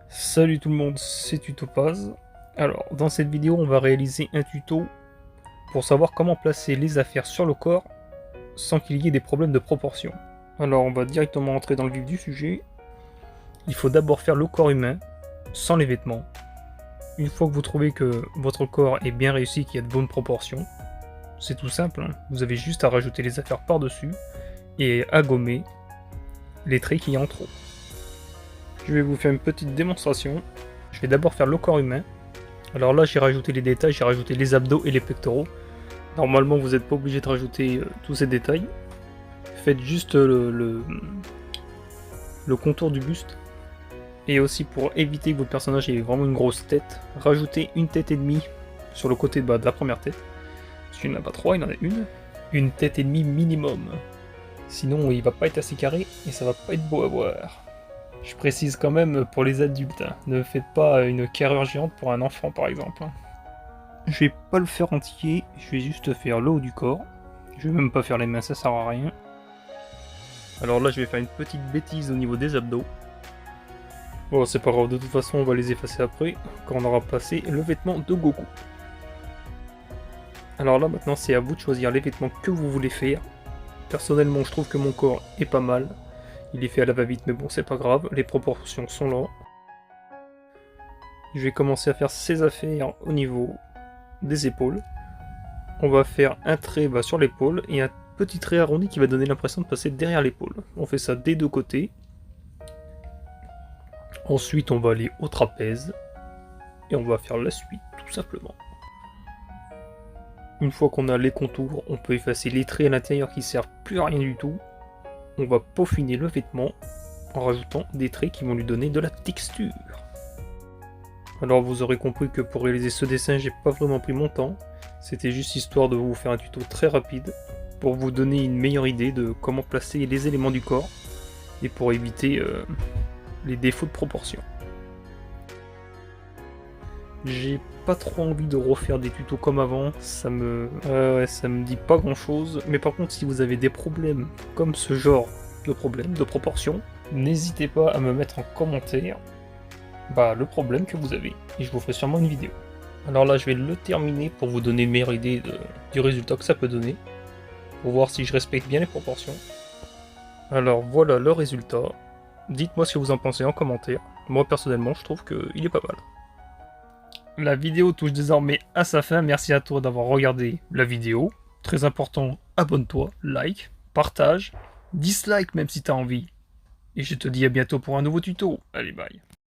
Salut tout le monde, c'est Tutopaz. Alors, dans cette vidéo, on va réaliser un tuto pour savoir comment placer les affaires sur le corps sans qu'il y ait des problèmes de proportion. Alors, on va directement entrer dans le vif du sujet. Il faut d'abord faire le corps humain, sans les vêtements. Une fois que vous trouvez que votre corps est bien réussi, qu'il y a de bonnes proportions, c'est tout simple, hein. Vous avez juste à rajouter les affaires par-dessus et à gommer les traits qu'il y a en trop. Je vais vous faire une petite démonstration. Je vais d'abord faire le corps humain. Alors là, j'ai rajouté les détails, j'ai rajouté les abdos et les pectoraux. Normalement, vous n'êtes pas obligé de rajouter tous ces détails. Faites juste le contour du buste. Et aussi pour éviter que votre personnage ait vraiment une grosse tête, rajoutez une tête et demie sur le côté de la première tête. Parce qu'il n'en a pas trois, il en a une. Une tête et demie minimum. Sinon, il va pas être assez carré et ça va pas être beau à voir. Je précise quand même pour les adultes, hein. Ne faites pas une carrure géante pour un enfant par exemple. Je vais pas le faire entier, je vais juste faire le haut du corps. Je vais même pas faire les mains, ça sert à rien. Alors là je vais faire une petite bêtise au niveau des abdos. Bon c'est pas grave, de toute façon on va les effacer après, quand on aura passé le vêtement de Goku. Alors là maintenant c'est à vous de choisir les vêtements que vous voulez faire. Personnellement je trouve que mon corps est pas mal. Il est fait à la va-vite, mais bon, c'est pas grave, les proportions sont là. Je vais commencer à faire ces affaires au niveau des épaules. On va faire un trait sur l'épaule et un petit trait arrondi qui va donner l'impression de passer derrière l'épaule. On fait ça des deux côtés. Ensuite, on va aller au trapèze et on va faire la suite, tout simplement. Une fois qu'on a les contours, on peut effacer les traits à l'intérieur qui servent plus à rien du tout. On va peaufiner le vêtement en rajoutant des traits qui vont lui donner de la texture. Alors vous aurez compris que pour réaliser ce dessin, j'ai pas vraiment pris mon temps. C'était juste histoire de vous faire un tuto très rapide pour vous donner une meilleure idée de comment placer les éléments du corps et pour éviter les défauts de proportion. J'ai pas trop envie de refaire des tutos comme avant, ça me dit pas grand chose. Mais par contre, si vous avez des problèmes comme ce genre de problème de proportion, n'hésitez pas à me mettre en commentaire le problème que vous avez et je vous ferai sûrement une vidéo. Alors là, je vais le terminer pour vous donner une meilleure idée du résultat que ça peut donner, pour voir si je respecte bien les proportions. Alors voilà le résultat. Dites-moi ce que vous en pensez en commentaire. Moi personnellement, je trouve qu'il est pas mal. La vidéo touche désormais à sa fin, merci à toi d'avoir regardé la vidéo. Très important, abonne-toi, like, partage, dislike même si t'as envie. Et je te dis à bientôt pour un nouveau tuto. Allez, bye.